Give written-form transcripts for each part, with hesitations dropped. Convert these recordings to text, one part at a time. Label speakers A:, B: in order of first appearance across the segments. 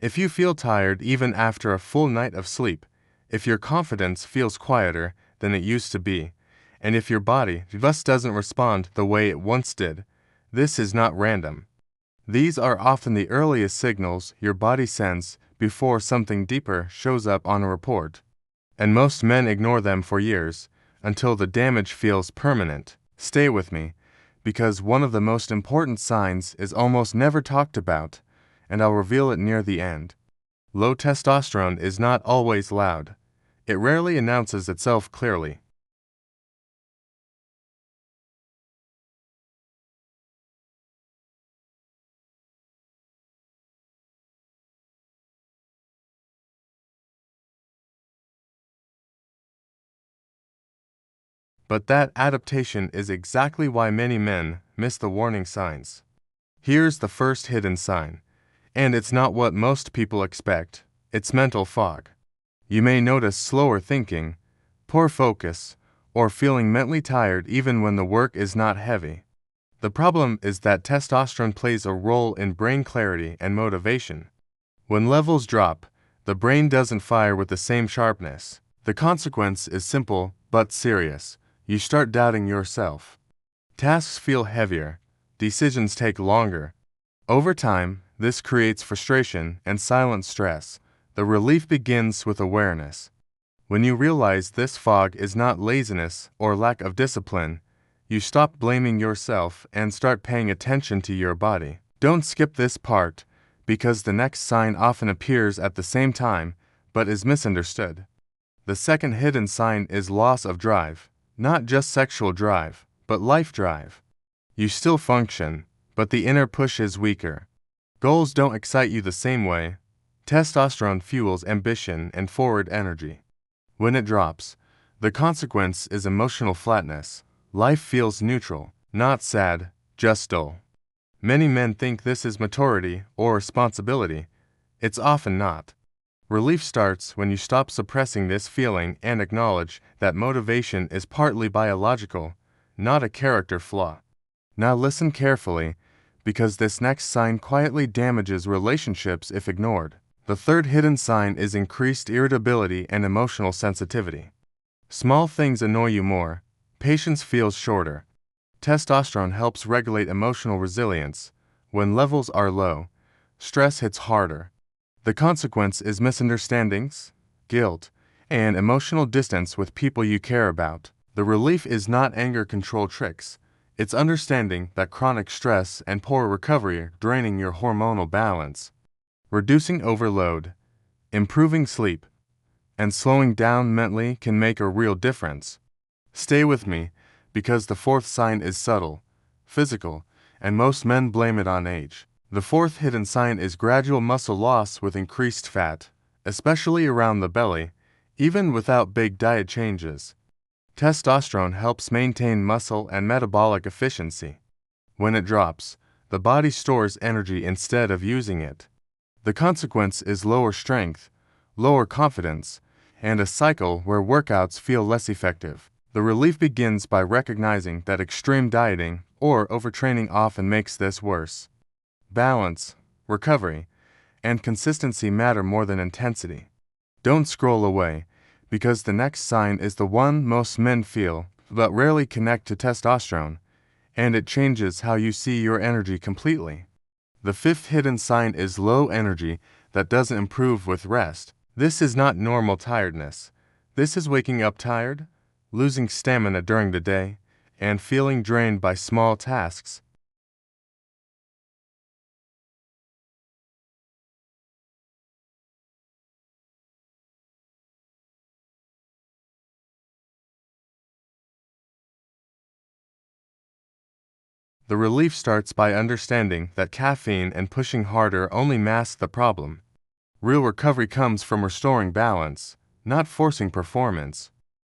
A: If you feel tired even after a full night of sleep, if your confidence feels quieter than it used to be, and if your body just doesn't respond the way it once did, this is not random. These are often the earliest signals your body sends before something deeper shows up on a report. And most men ignore them for years, until the damage feels permanent. Stay with me, because one of the most important signs is almost never talked about, and I'll reveal it near the end. Low testosterone is not always loud. It rarely announces itself clearly. But that adaptation is exactly why many men miss the warning signs. Here's the first hidden sign, and it's not what most people expect. It's mental fog. You may notice slower thinking, poor focus, or feeling mentally tired even when the work is not heavy. The problem is that testosterone plays a role in brain clarity and motivation. When levels drop, the brain doesn't fire with the same sharpness. The consequence is simple but serious. You start doubting yourself. Tasks feel heavier. Decisions take longer. Over time, this creates frustration and silent stress. The relief begins with awareness. When you realize this fog is not laziness or lack of discipline, you stop blaming yourself and start paying attention to your body. Don't skip this part, because the next sign often appears at the same time but is misunderstood. The second hidden sign is loss of drive. Not just sexual drive, but life drive. You still function, but the inner push is weaker. Goals don't excite you the same way. Testosterone fuels ambition and forward energy. When it drops, the consequence is emotional flatness. Life feels neutral, not sad, just dull. Many men think this is maturity or responsibility. It's often not. Relief starts when you stop suppressing this feeling and acknowledge that motivation is partly biological, not a character flaw. Now listen carefully, because this next sign quietly damages relationships if ignored. The third hidden sign is increased irritability and emotional sensitivity. Small things annoy you more. Patience feels shorter. Testosterone helps regulate emotional resilience. When levels are low, stress hits harder. The consequence is misunderstandings, guilt, and emotional distance with people you care about. The relief is not anger control tricks. It's understanding that chronic stress and poor recovery are draining your hormonal balance. Reducing overload, improving sleep, and slowing down mentally can make a real difference. Stay with me, because the fourth sign is subtle, physical, and most men blame it on age. The fourth hidden sign is gradual muscle loss with increased fat, especially around the belly, even without big diet changes. Testosterone helps maintain muscle and metabolic efficiency. When it drops, the body stores energy instead of using it. The consequence is lower strength, lower confidence, and a cycle where workouts feel less effective. The relief begins by recognizing that extreme dieting or overtraining often makes this worse. Balance, recovery, and consistency matter more than intensity. Don't scroll away, because the next sign is the one most men feel but rarely connect to testosterone, and it changes how you see your energy completely. The fifth hidden sign is low energy that doesn't improve with rest. This is not normal tiredness. This is waking up tired, losing stamina during the day, and feeling drained by small tasks. The relief starts by understanding that caffeine and pushing harder only mask the problem. Real recovery comes from restoring balance, not forcing performance.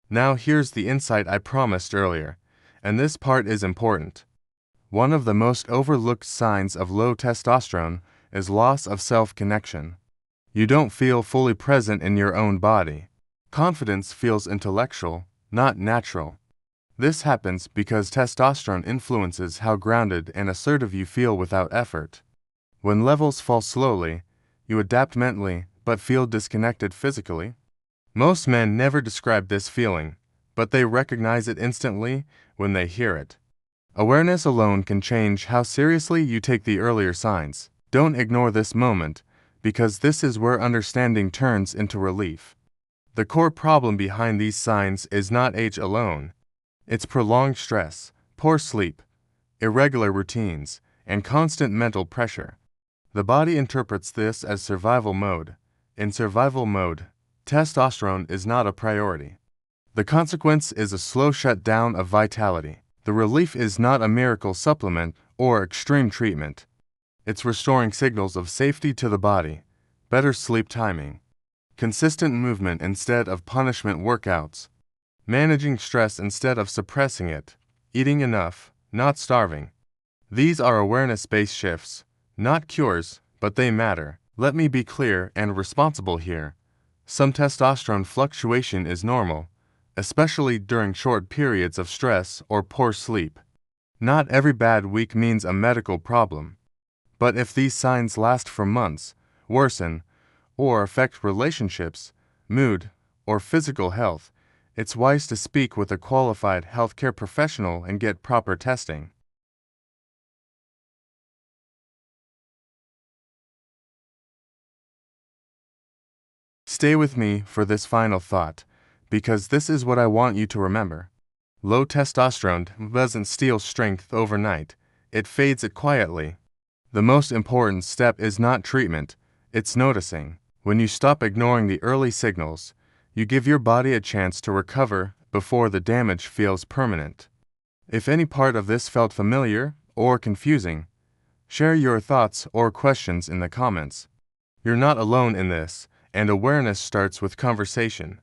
A: Now here's the insight I promised earlier, and this part is important. One of the most overlooked signs of low testosterone is loss of self-connection. You don't feel fully present in your own body. Confidence feels intellectual, not natural. This happens because testosterone influences how grounded and assertive you feel without effort. When levels fall slowly, You adapt mentally, but feel disconnected physically. Most men never describe this feeling, but they recognize it instantly when they hear it. Awareness alone can change how seriously you take the earlier signs. Don't ignore this moment, because this is where understanding turns into relief. The core problem behind these signs is not age alone. It's prolonged stress, poor sleep, irregular routines, and constant mental pressure. The body interprets this as survival mode. In survival mode, testosterone is not a priority. The consequence is a slow shutdown of vitality. The relief is not a miracle supplement or extreme treatment. It's restoring signals of safety to the body, better sleep timing, consistent movement instead of punishment workouts, managing stress instead of suppressing it, eating enough, not starving. These are awareness-based shifts, not cures, but they matter. Let me be clear and responsible here. Some testosterone fluctuation is normal, especially during short periods of stress or poor sleep. Not every bad week means a medical problem. But if these signs last for months, worsen, or affect relationships, mood, or physical health, it's wise to speak with a qualified healthcare professional and get proper testing. Stay with me for this final thought, because this is what I want you to remember. Low testosterone doesn't steal strength overnight, it fades it quietly. The most important step is not treatment, it's noticing. When you stop ignoring the early signals, you give your body a chance to recover before the damage feels permanent. If any part of this felt familiar or confusing, share your thoughts or questions in the comments. You're not alone in this, and awareness starts with conversation.